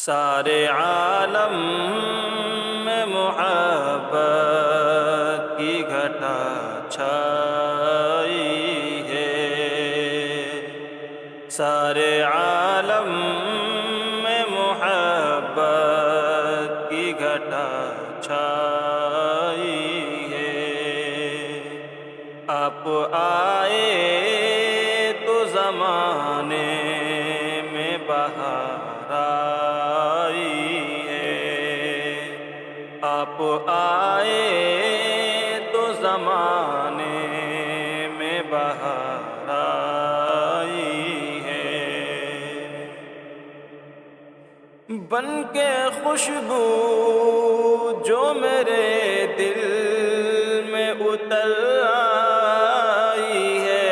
سارے عالم میں محبت کی گھٹا چھائی ہے۔ سارے عالم میں محبت کی گھٹا چھائی ہے۔ آپ آئے تو زمانے میں بہار آئی ہے۔ آپ آئے تو زمانے میں بہار آئی ہے۔ بن کے خوشبو جو میرے دل میں اتر آئی ہے،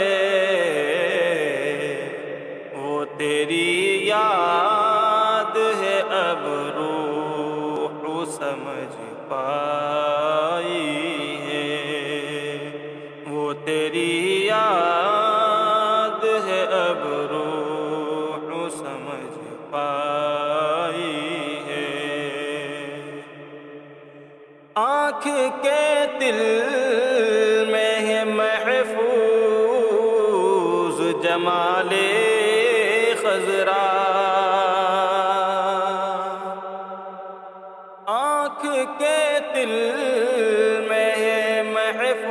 وہ تیری یاد ہے اب روح سمجھ پائی ہے۔ وہ تیری یاد ہے اب روح سمجھ پائی ہے۔ آنکھ کے دل میں ہے محفوظ جمال خضرا۔ آنکھ کے دل میں ہے محفوظ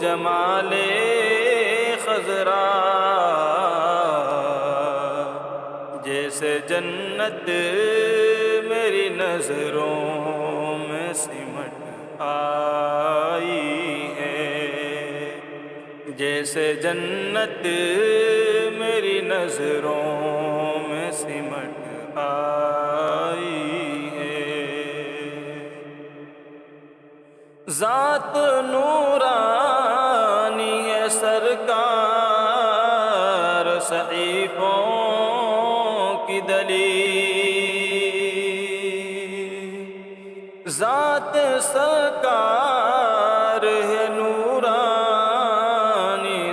جمال خضرا۔ جیسے جنت میری نظروں میں سمٹ آئی ہے۔ جیسے جنت میری نظروں میں سمٹ آئی ہے۔ ذات نورانی ہے سرکار صحیفوں کی دلیل۔ ذات سرکار ہے نورانی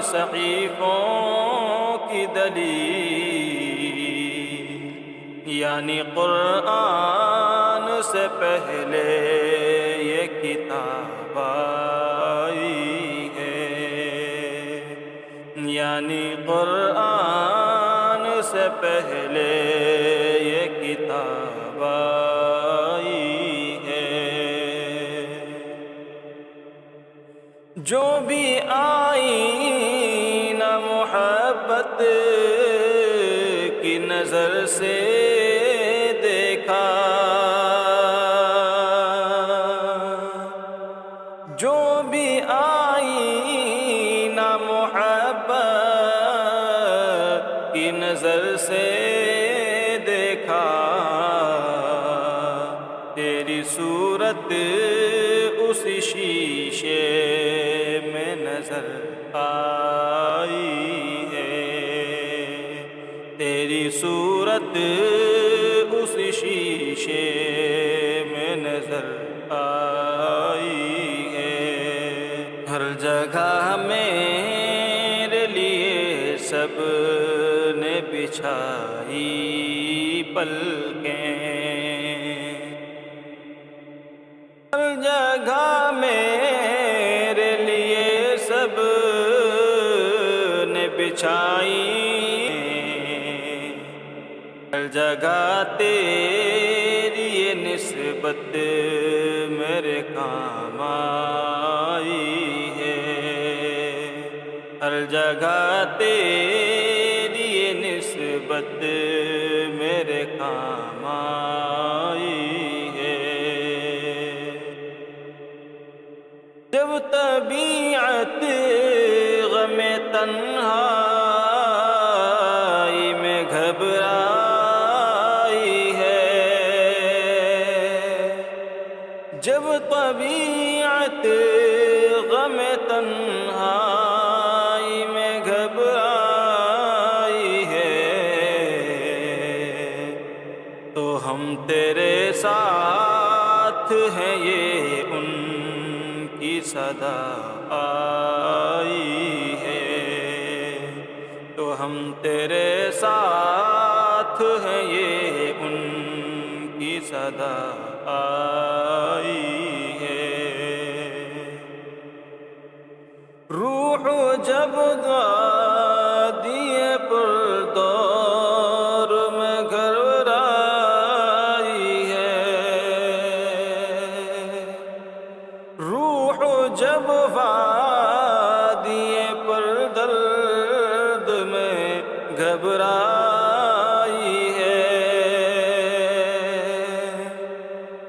صحیفوں کی دلیل، یعنی قرآن سے پہلے یہ کتاب آئی ہے۔ یعنی قرآن سے پہلے یہ کتاب آئی ہے۔ جو بھی آئی نہ محبت کی نظر سے دیکھا، جو بھی آئی نہ محبت کی نظر سے دیکھا، تیری صورت اسی شیشے میں نظر آئی ہے۔ تیری صورت اس شیشے میں نظر آئی ہے۔ ہر جگہ میرے لیے سب نے بچھائی پلکیں۔ ہر جگہ میرے لیے سب نے بچھائی، ہر جگہ تیری یہ نسبت میرے کام آئی ہے۔ ہر جگہ تیری یہ نسبت میرے کام آئی ہے۔ جب طبیعت غم تنہائی میں گھبرائی ہے، جب طبیعت غم تنہائی میں گھبرائی ہے، تو ہم تیرے ساتھ ہیں یہ ان کی صدا آئی ہے۔ تو ہم تیرے ساتھ ساتھ ہے یہ ان کی صدا آئی ہے۔ روح جب وادی پر دور میں گھبرائی ہے، روح جب وادی پر درد میں گھبرائی ہے،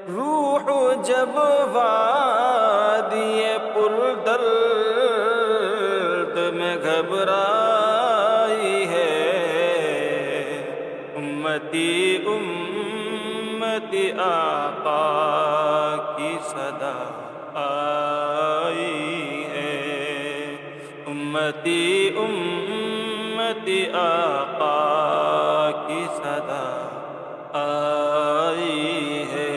روح جب وادی پر درد میں گھبرائی ہے، امتی امتی آقا کی صدا آئی ہے، امتی امتی آقا کی صدا آئی ہے۔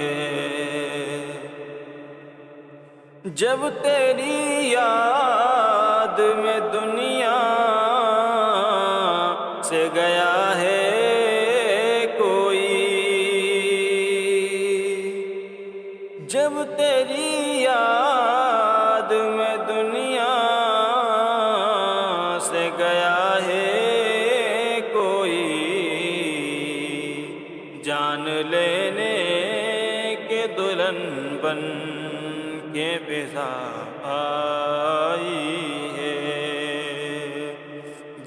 جب تیری یاد میں دنیا سے گیا ہے کوئی، جب تیری یاد میں دنیا سے گیا ہے کوئی، جان لینے کے دلہن بن کے فضا آئی ہے،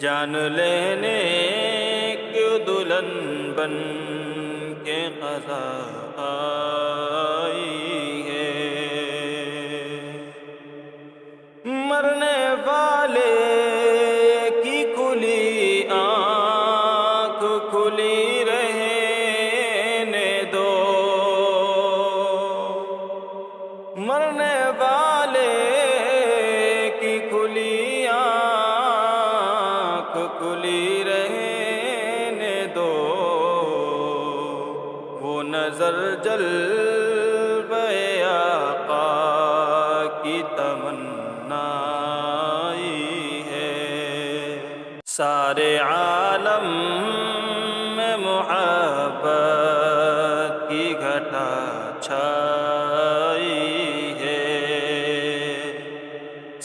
جان لینے کے دلہن بن کے قضا آئی ہے۔ مرنے والے کی کھلی آنکھ کھلی رہنے دو، مرنے والے کی کھلی آنکھ کھلی رہنے دو، وہ نظر جلوہ آقا کی تمنائی ہے، سارے عالم میں محبت کی گھٹا چھائی ہے،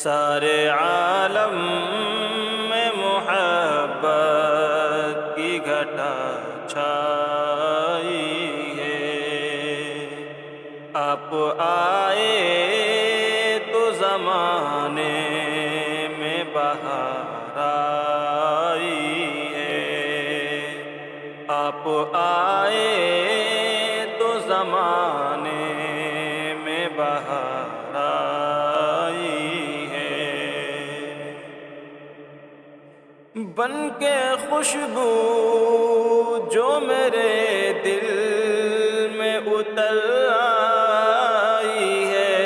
سارے عالم میں محبت کی گھٹا چھائی ہے، آپ آئے تو زمانے میں بہار آئی ہے، آپ آئے تو زمانے میں بہار آئی ہے، بن کے خوشبو جو میرے دل میں اتر آئی ہے،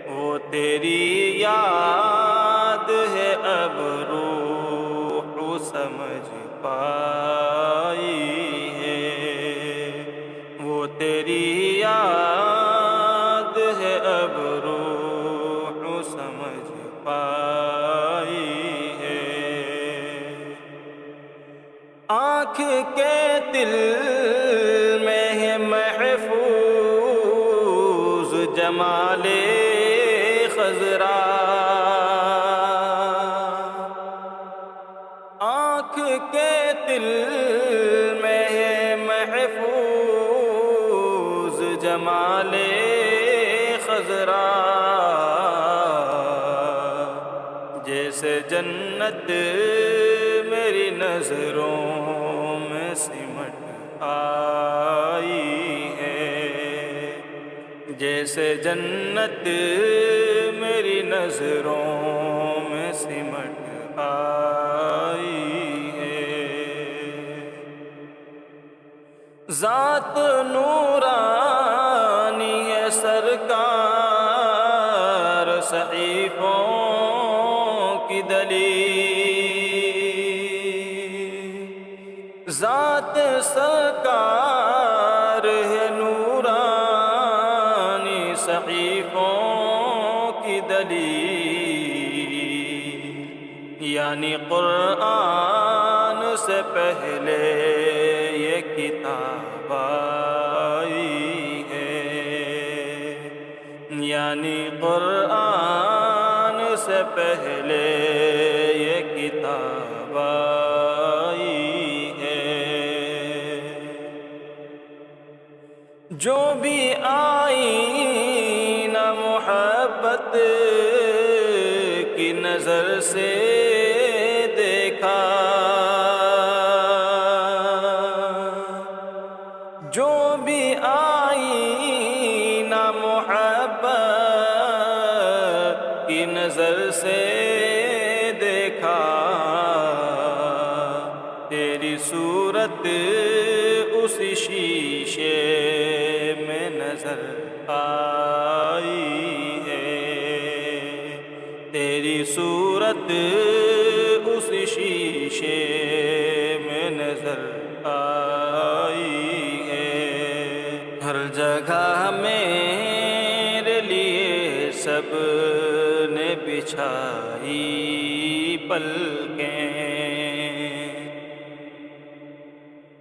وہ تیری یاد ہے اب روح سمجھ پائی ہے، وہ تیری یاد ہے اب روح سمجھ پائی ہے، آنکھ کے دل میں ہے محفوظ جمال خضرا، آنکھ کے دل میں ہے محفوظ جمال خضرا، جیسے جنت میری نظروں میں سمٹ آئی ہے، جیسے جنت میری نظروں میں سمٹ آئی ہے، ذات نورانی ہے سرکار صحیفوں کی دلیل، ذات سرکار ہے نورانی صحیفوں کی دلیل، یعنی قرآن سے پہلے یہ کتاب آئی ہے، یعنی قرآن سے پہلے یہ کتاب آئی ہے۔ جو بھی آئی نہ محبت کی نظر سے دیکھا، جو بھی آئی نہ محبت کی نظر سے دیکھا، تیری صورت اس شیشے میں نظر آئی ہے، تیری صورت اس شیشے میں نظر آئی ہے۔ ہر جگہ میرے لیے سب نے بچھائی پلکیں،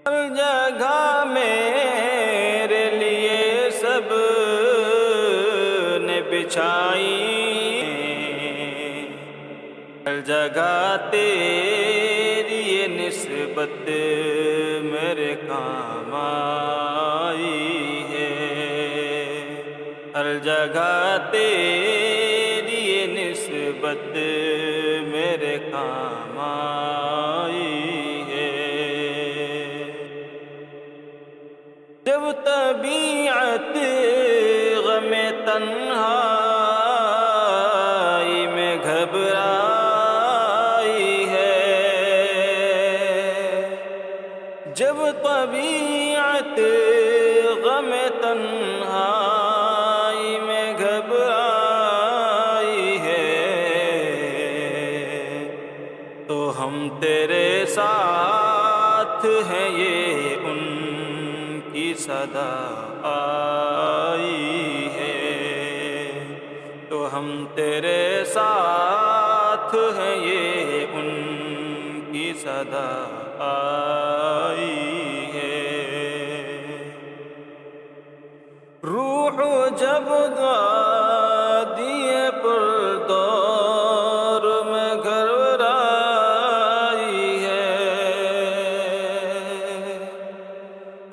ہر جگہ میرے لیے سب نے بچھائی، ہر جگہ تیری یہ نسبت میرے کام آئی ہے، ہر جگہ تیری یہ نسبت میرے کام آئی ہے۔ جب طبیعت غم تنہائی میں گھبرائی ہے، جب طبیعت غم تنہائی میں گھبرائی ہے، تو ہم تیرے ساتھ ہیں یہ ان کی صدا آئی ہے، تو ہم تیرے ساتھ ہیں یہ ان کی صدا آئی ہے۔ روح جب وادی پر دور میں گھبرائی ہے،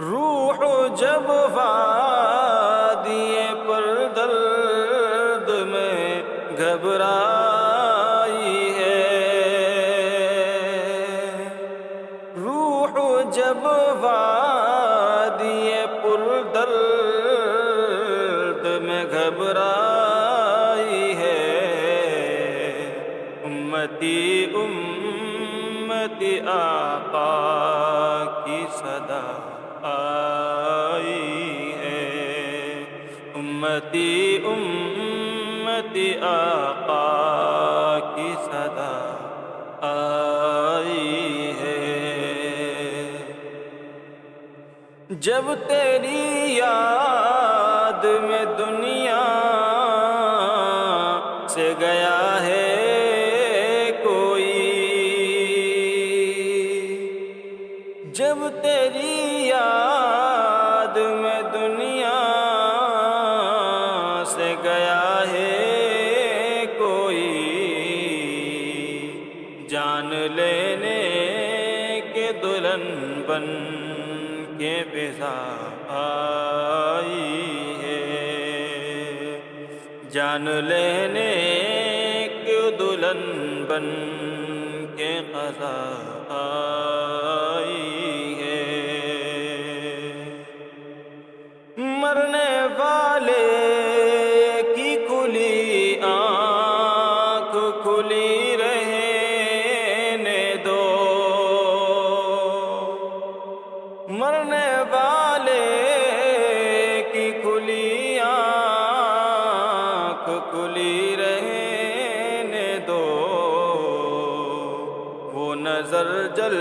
روح جب وادی پر درد میں گھبرائی ہے، روح جب وادی پر درد میں گھبرائی ہے، امتی امتی آقا کی صدا آئی ہے، امتی امتی آقا کی صدا آئی ہے۔ جب تیری یاد میں دنیا سے گیا ہے کوئی، جب تیری یاد میں دنیا سے گیا ہے کوئی، جان لینے کے دلہن بن کے بذا آئی ہے، جان لینے کے دلہن بن کے قضا آئی ہے۔ مرنے والے کی کھلی آنکھ کھلی رہنے دو، مرنے والے کی کھلی آنکھ کھلی رہنے دو، وہ نظر جل